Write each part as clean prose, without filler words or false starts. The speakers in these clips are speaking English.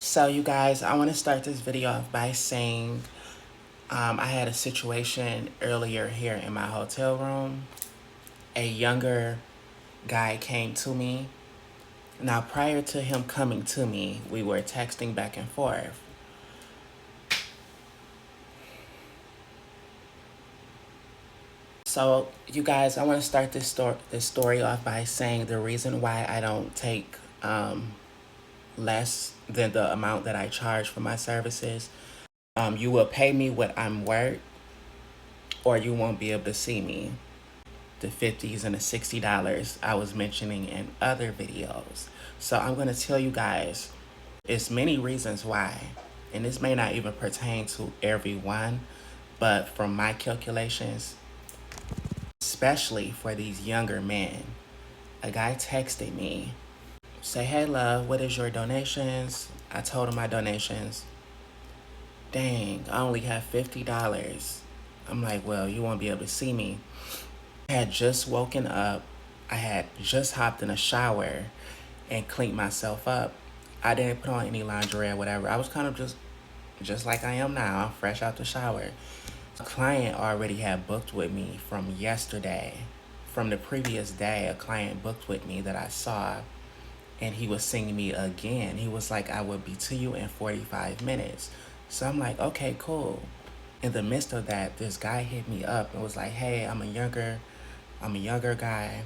So you guys, I want to start this video off by saying I had a situation earlier here in my hotel room. A younger guy came to me. Now, prior to him coming to me, we were texting back and forth. So you guys, I want to start this story off by saying the reason why I don't take less than the amount that I charge for my services. You will pay me what I'm worth, or you won't be able to see me. The 50s and the $60 I was mentioning in other videos. So I'm going to tell you guys, it's many reasons why, and this may not even pertain to everyone, but from my calculations, especially for these younger men, a guy texted me, say, hey love, what is your donations? I told him my donations. Dang, I only have $50. I'm like, well, you won't be able to see me. I had just woken up. I had just hopped in a shower and cleaned myself up. I didn't put on any lingerie or whatever. I was kind of just like I am now. I'm fresh out the shower. A client already had booked with me from yesterday. From the previous day, a client booked with me that I saw, and he was seeing me again. He was like, I will be to you in 45 minutes. So I'm like, okay, cool. In the midst of that, this guy hit me up and was like, hey, I'm a younger guy.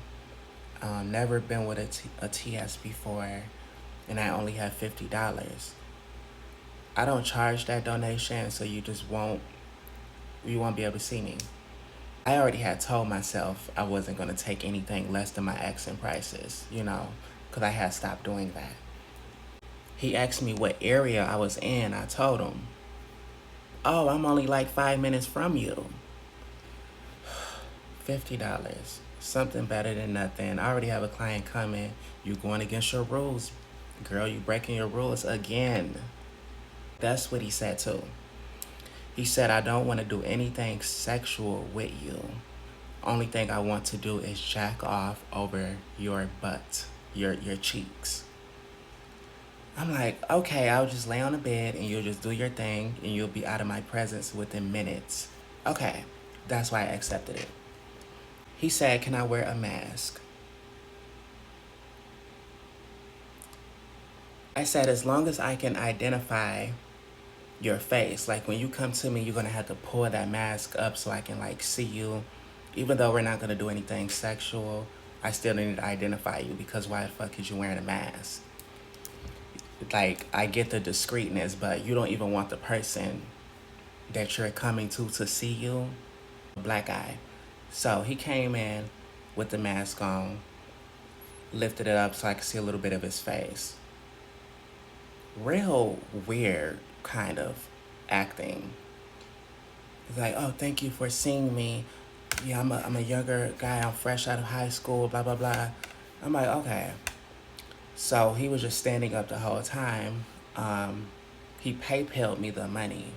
Never been with a TS before, and I only have $50. I don't charge that donation, so you won't be able to see me. I already had told myself I wasn't going to take anything less than my asking prices, because I had stopped doing that. He asked me what area I was in. I told him, oh, I'm only like 5 minutes from you. $50. Something better than nothing. I already have a client coming. You going against your rules. Girl, you breaking your rules again. That's what he said too. He said, I don't want to do anything sexual with you. Only thing I want to do is jack off over your butt, your cheeks. I'm like, okay, I'll just lay on the bed and you'll just do your thing and you'll be out of my presence within minutes. Okay, that's why I accepted it. He said, can I wear a mask? I said, as long as I can identify your face. Like when you come to me, you're going to have to pull that mask up so I can see you. Even though we're not going to do anything sexual, I still need to identify you, because why the fuck is you wearing a mask? Like, I get the discreetness, but you don't even want the person that you're coming to see you. Black guy. So he came in with the mask on, lifted it up so I could see a little bit of his face. Real weird kind of acting. He's like, oh, thank you for seeing me. Yeah, I'm a younger guy. I'm fresh out of high school, blah, blah, blah. I'm like, okay. So he was just standing up the whole time. He PayPal'd me the money.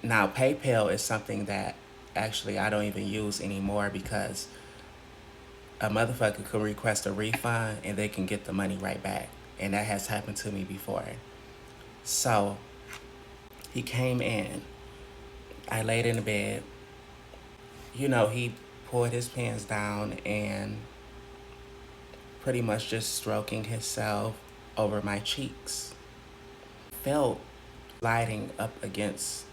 Now, PayPal is something that actually I don't even use anymore, because a motherfucker could request a refund and they can get the money right back. And that has happened to me before. So he came in. I laid in the bed. He pulled his pants down and pretty much just stroking himself over my cheeks. Felt sliding up against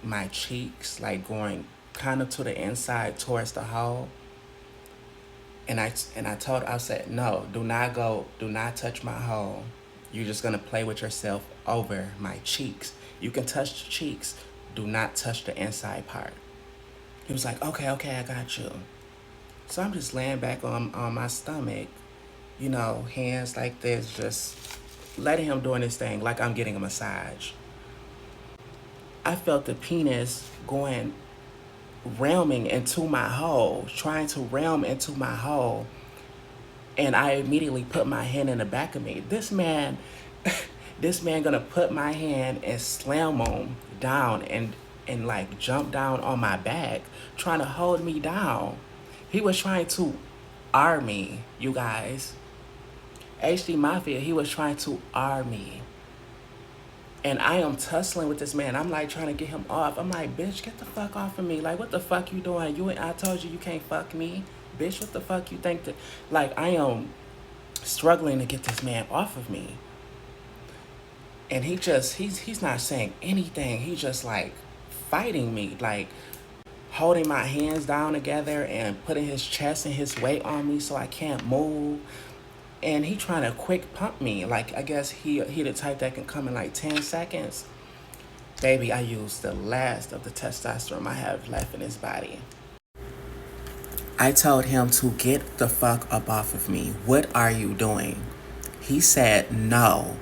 my cheeks, going kind of to the inside towards the hole. And I said, no, do not touch my hole. You're just gonna play with yourself over my cheeks. You can touch the cheeks, do not touch the inside part. He was like, okay, I got you. So I'm just laying back on my stomach, hands like this, just letting him doing his thing like I'm getting a massage. I felt the penis realming into my hole, trying to realm into my hole. And I immediately put my hand in the back of me. This man gonna put my hand and slam him down and jump down on my back, trying to hold me down. He was trying to arm me, you guys. HD Mafia, he was trying to arm me. And I am tussling with this man. I'm like trying to get him off. I'm like, bitch, get the fuck off of me. Like, what the fuck you doing? I told you can't fuck me. Bitch, what the fuck you think that? Like, I am struggling to get this man off of me. And he's not saying anything. He's just like fighting me. Like, holding my hands down together and putting his chest and his weight on me so I can't move. And he trying to quick pump me. Like, I guess he the type that can come in like 10 seconds. Baby, I used the last of the testosterone I have left in his body. I told him to get the fuck up off of me. What are you doing? He said, no,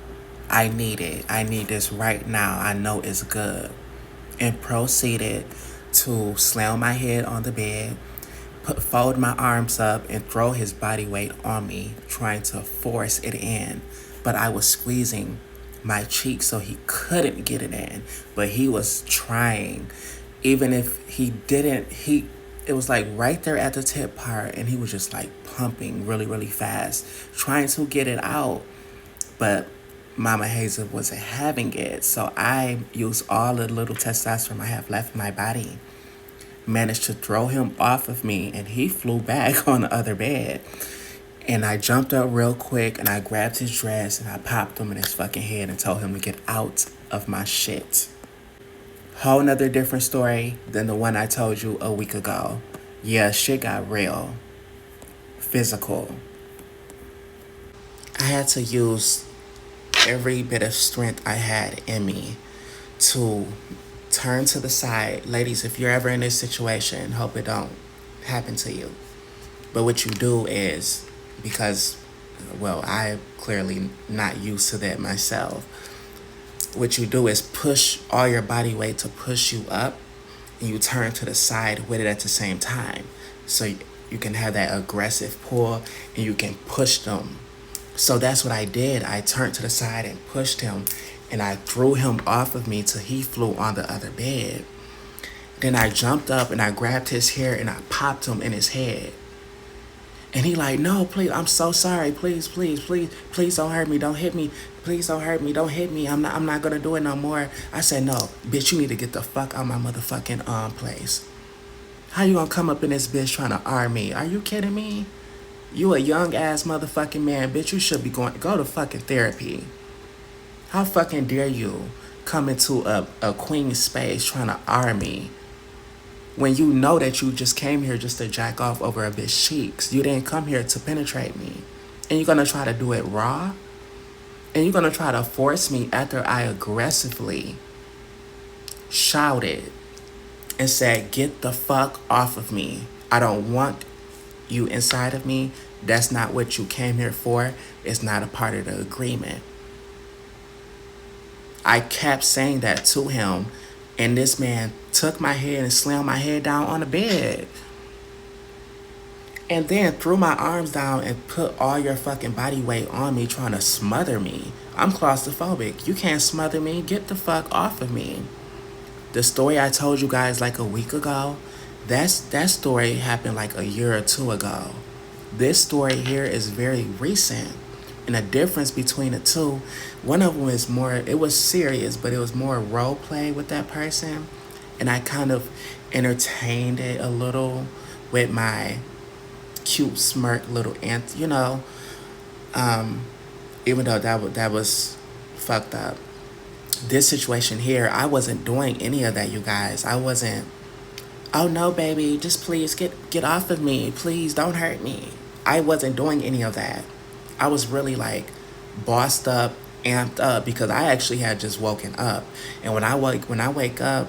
I need it. I need this right now. I know it's good. And proceeded to slam my head on the bed, fold my arms up, and throw his body weight on me, trying to force it in. But I was squeezing my cheek so he couldn't get it in. But he was trying. Even if he didn't, it was like right there at the tip part, and he was just like pumping really, really fast, trying to get it out. But Mama Hazel wasn't having it, so I used all the little testosterone I have left in my body, managed to throw him off of me, and he flew back on the other bed. And I jumped up real quick, and I grabbed his dress, and I popped him in his fucking head and told him to get out of my shit. Whole nother different story than the one I told you a week ago. Yeah, shit got real. Physical. I had to use every bit of strength I had in me to turn to the side. Ladies, if you're ever in this situation, hope it don't happen to you. But what you do is, because, well, I'm clearly not used to that myself. What you do is push all your body weight to push you up, and you turn to the side with it at the same time. So you can have that aggressive pull, and you can push them. So that's what I did. I turned to the side and pushed him, and I threw him off of me till he flew on the other bed. Then I jumped up and I grabbed his hair and I popped him in his head. And he like, no, please, I'm so sorry. Please, please, please, please don't hurt me. Don't hit me. Please don't hurt me. Don't hit me. I'm not gonna do it no more. I said, no, bitch, you need to get the fuck out of my motherfucking place. How you gonna come up in this bitch trying to arm me? Are you kidding me? You a young ass motherfucking man, bitch. You should be go to fucking therapy. How fucking dare you come into a queen's space trying to arm me when you know that you just came here just to jack off over a bitch's cheeks? You didn't come here to penetrate me. And you're gonna try to do it raw? And you're gonna try to force me after I aggressively shouted and said, get the fuck off of me. I don't want you inside of me. That's not what you came here for. It's not a part of the agreement. I kept saying that to him, and this man took my head and slammed my head down on the bed. And then threw my arms down and put all your fucking body weight on me, trying to smother me. I'm claustrophobic. You can't smother me. Get the fuck off of me. The story I told you guys like a week ago, that story happened like a year or two ago. This story here is very recent. And the difference between the two, one of them is more, it was serious, but it was more role play with that person. And I kind of entertained it a little with my cute smirk little ant, even though that was fucked up. This situation here, I wasn't doing any of that, you guys. I wasn't, oh no, baby, just please get off of me. Please don't hurt me. I wasn't doing any of that. I was really like bossed up, amped up, because I actually had just woken up. And when I wake up,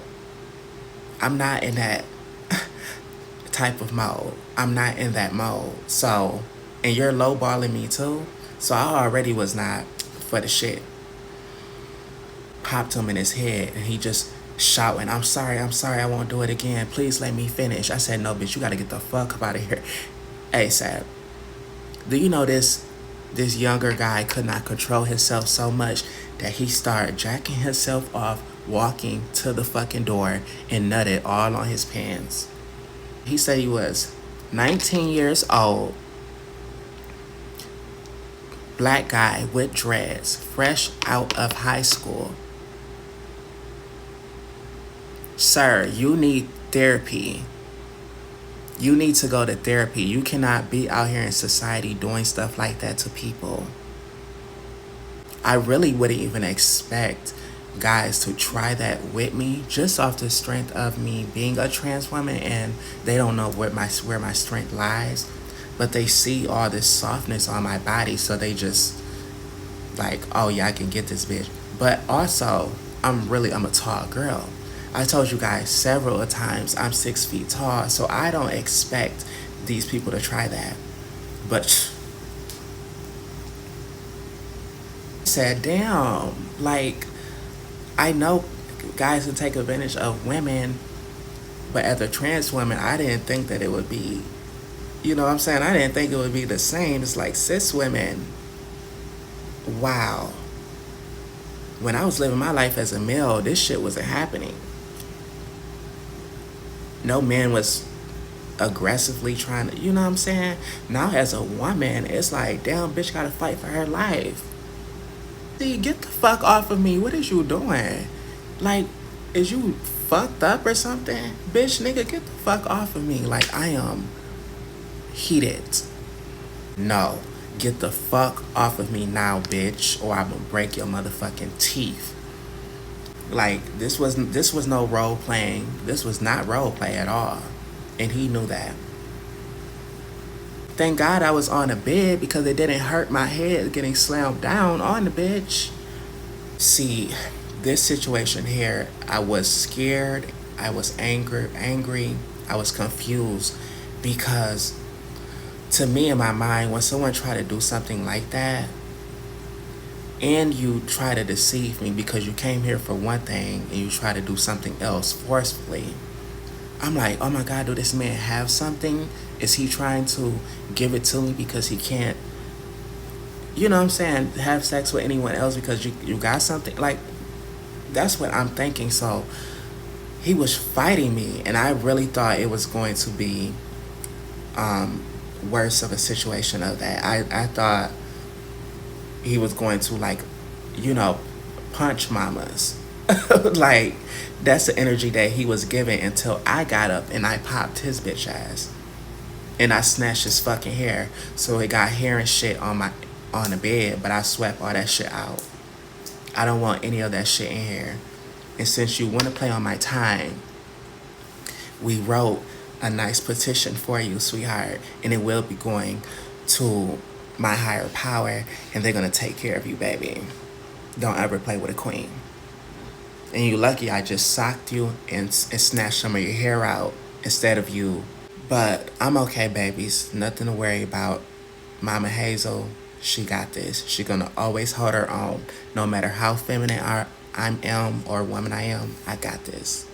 I'm not in that type of mode. I'm not in that mode. So, and you're lowballing me too. So I already was not for the shit. Popped him in his head, and he just shouting, I'm sorry, I won't do it again. Please let me finish. I said, no, bitch, you gotta get the fuck up out of here ASAP. Do you know this younger guy could not control himself so much that he started jacking himself off, walking to the fucking door, and nutted all on his pants. He said he was 19 years old, black guy with dreads, fresh out of high school. Sir, you need therapy. You need to go to therapy. You cannot be out here in society doing stuff like that to people. I really wouldn't even expect guys to try that with me just off the strength of me being a trans woman, and they don't know where my strength lies, but they see all this softness on my body, so they just like, oh yeah, I can get this bitch. But also, I'm a tall girl. I told you guys several times I'm 6 feet tall, so I don't expect these people to try that. But I said, damn, like, I know guys can take advantage of women, but as a trans woman, I didn't think that it would be, you know what I'm saying? I didn't think it would be the same. It's like cis women. Wow. When I was living my life as a male, this shit wasn't happening. No man was aggressively trying to, you know what I'm saying? Now as a woman, it's like, damn, bitch gotta fight for her life. See, get the fuck off of me. What is you doing? Like, is you fucked up or something? Bitch, nigga, get the fuck off of me. Like, I am heated. No. Get the fuck off of me now, bitch, or I'm gonna break your motherfucking teeth. Like, this was no role playing. This was not role play at all. And he knew that. Thank God I was on a bed because it didn't hurt my head getting slammed down on the bitch. See, this situation here, I was scared, I was angry, I was confused because to me in my mind, when someone try to do something like that and you try to deceive me because you came here for one thing and you try to do something else forcefully, I'm like, oh my God, do this man have something? Is he trying to give it to me because he can't, you know what I'm saying, have sex with anyone else because you got something? Like, that's what I'm thinking. So he was fighting me, and I really thought it was going to be worse of a situation of that. I thought he was going to, like, you know, punch mamas. Like, that's the energy that he was giving until I got up and I popped his bitch ass. And I snatched his fucking hair. So it got hair and shit on the bed, but I swept all that shit out. I don't want any of that shit in here. And since you want to play on my time, we wrote a nice petition for you, sweetheart, and it will be going to my higher power, and they're gonna take care of you, baby. Don't ever play with a queen. And you lucky I just socked you and snatched some of your hair out instead of you. But I'm okay, babies. Nothing to worry about. Mama Hazel, she got this. She gonna always hold her own. No matter how feminine I am or woman I am, I got this.